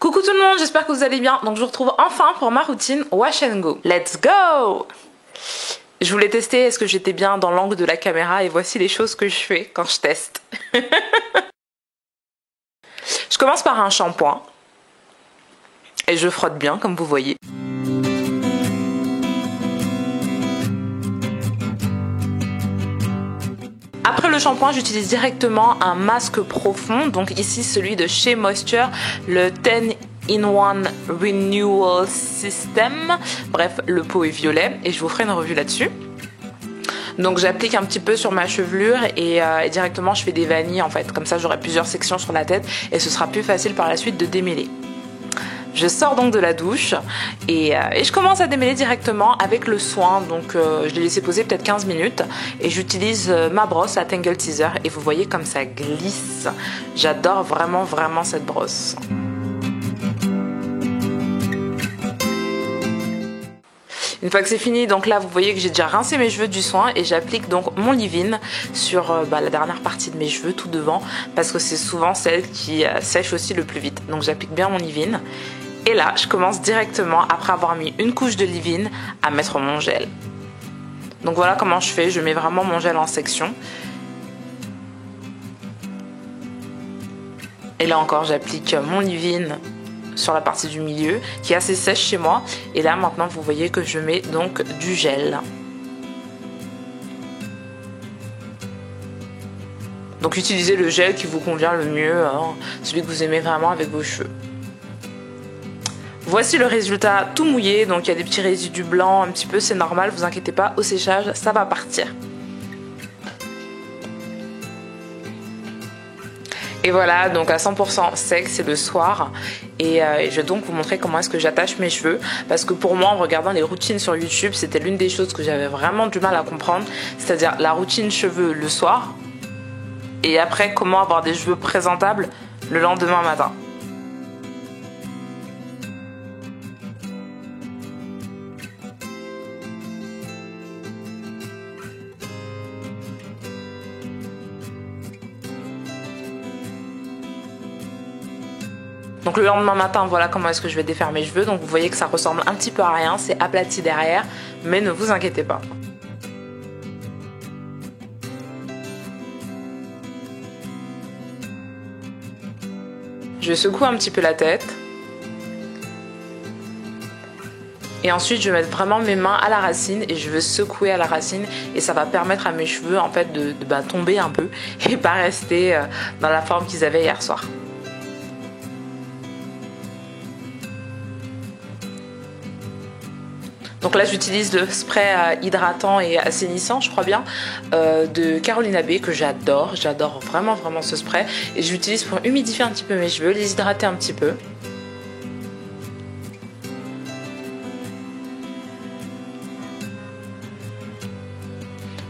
Coucou tout le monde, j'espère que vous allez bien. Donc je vous retrouve enfin pour ma routine Wash and Go. Let's go! Je voulais tester est-ce que j'étais bien dans l'angle de la caméra et voici les choses que je fais quand je teste. Je commence par un shampoing et je frotte bien comme vous voyez. Après le shampoing, j'utilise directement un masque profond, donc ici celui de chez Moisture, le 10-in-1 Renewal System. Bref, le pot est violet et je vous ferai une revue là-dessus. Donc j'applique un petit peu sur ma chevelure et directement je fais des vanilles en fait, comme ça j'aurai plusieurs sections sur la tête et ce sera plus facile par la suite de démêler. Je sors donc de la douche et je commence à démêler directement avec le soin. Donc je l'ai laissé poser peut-être 15 minutes et j'utilise ma brosse, la Tangle Teaser, et vous voyez comme ça glisse. J'adore vraiment cette brosse. Une fois que c'est fini, donc là vous voyez que j'ai déjà rincé mes cheveux du soin et j'applique donc mon leave-in sur la dernière partie de mes cheveux tout devant parce que c'est souvent celle qui sèche aussi le plus vite. Donc j'applique bien mon leave-in et là je commence directement après avoir mis une couche de leave-in à mettre mon gel. Donc voilà comment je fais, je mets vraiment mon gel en section. Et là encore j'applique mon leave-in sur la partie du milieu qui est assez sèche chez moi et là maintenant vous voyez que je mets donc du gel. Donc utilisez le gel qui vous convient le mieux, hein, celui que vous aimez vraiment avec vos cheveux. Voici le résultat tout mouillé, donc il y a des petits résidus blancs un petit peu, c'est normal, vous inquiétez pas, au séchage ça va partir. Et voilà, donc à 100% sec, c'est le soir. Et je vais donc vous montrer comment est-ce que j'attache mes cheveux. Parce que pour moi, en regardant les routines sur YouTube, c'était l'une des choses que j'avais vraiment du mal à comprendre. C'est-à-dire la routine cheveux le soir. Et après, comment avoir des cheveux présentables le lendemain matin. Donc le lendemain matin, voilà comment est-ce que je vais défaire mes cheveux. Donc vous voyez que ça ressemble un petit peu à rien, c'est aplati derrière, mais ne vous inquiétez pas. Je secoue un petit peu la tête. Et ensuite je vais mettre vraiment mes mains à la racine et je vais secouer à la racine et ça va permettre à mes cheveux en fait de tomber un peu et pas rester dans la forme qu'ils avaient hier soir. Donc là j'utilise le spray hydratant et assainissant, je crois bien, de Carolina Bay que j'adore. J'adore vraiment ce spray. Et je l'utilise pour humidifier un petit peu mes cheveux, les hydrater un petit peu.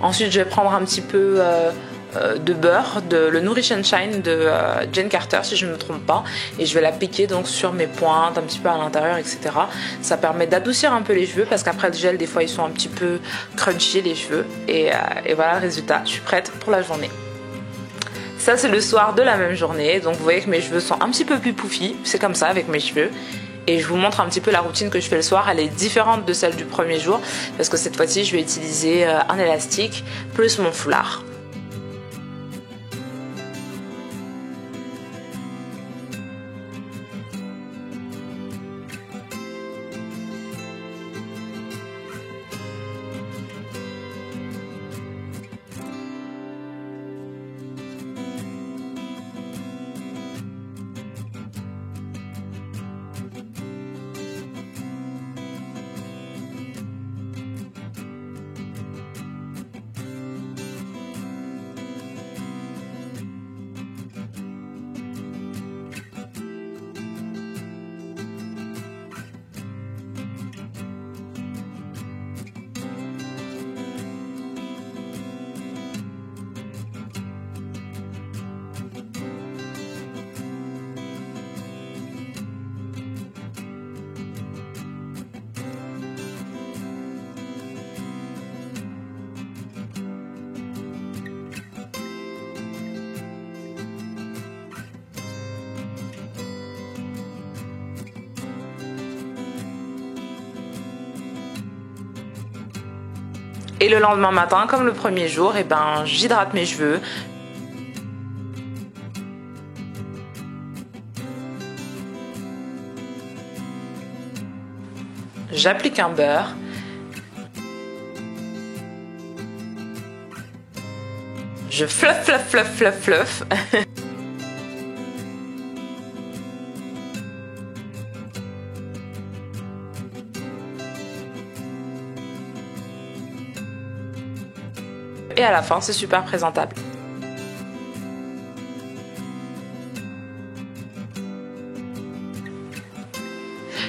Ensuite je vais prendre un petit peu de beurre, le Nourish and Shine de Jane Carter si je ne me trompe pas, et je vais l'appliquer donc sur mes pointes, un petit peu à l'intérieur, etc. Ça permet d'adoucir un peu les cheveux parce qu'après le gel des fois ils sont un petit peu crunchy les cheveux et voilà le résultat, je suis prête pour la journée. Ça c'est le soir de la même journée, donc vous voyez que mes cheveux sont un petit peu plus poufis, c'est comme ça avec mes cheveux. Et je vous montre un petit peu la routine que je fais le soir, elle est différente de celle du premier jour parce que cette fois-ci je vais utiliser un élastique plus mon foulard. Et le lendemain matin, comme le premier jour, et ben, j'hydrate mes cheveux. J'applique un beurre. Je fluff, fluff, fluff, fluff, fluff. Et à la fin, c'est super présentable.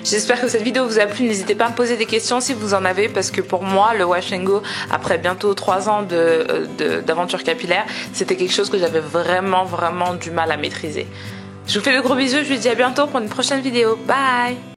J'espère que cette vidéo vous a plu. N'hésitez pas à me poser des questions si vous en avez, parce que pour moi, le Wash and Go, après bientôt 3 ans d'aventure capillaire, c'était quelque chose que j'avais vraiment du mal à maîtriser. Je vous fais de gros bisous, je vous dis à bientôt pour une prochaine vidéo. Bye!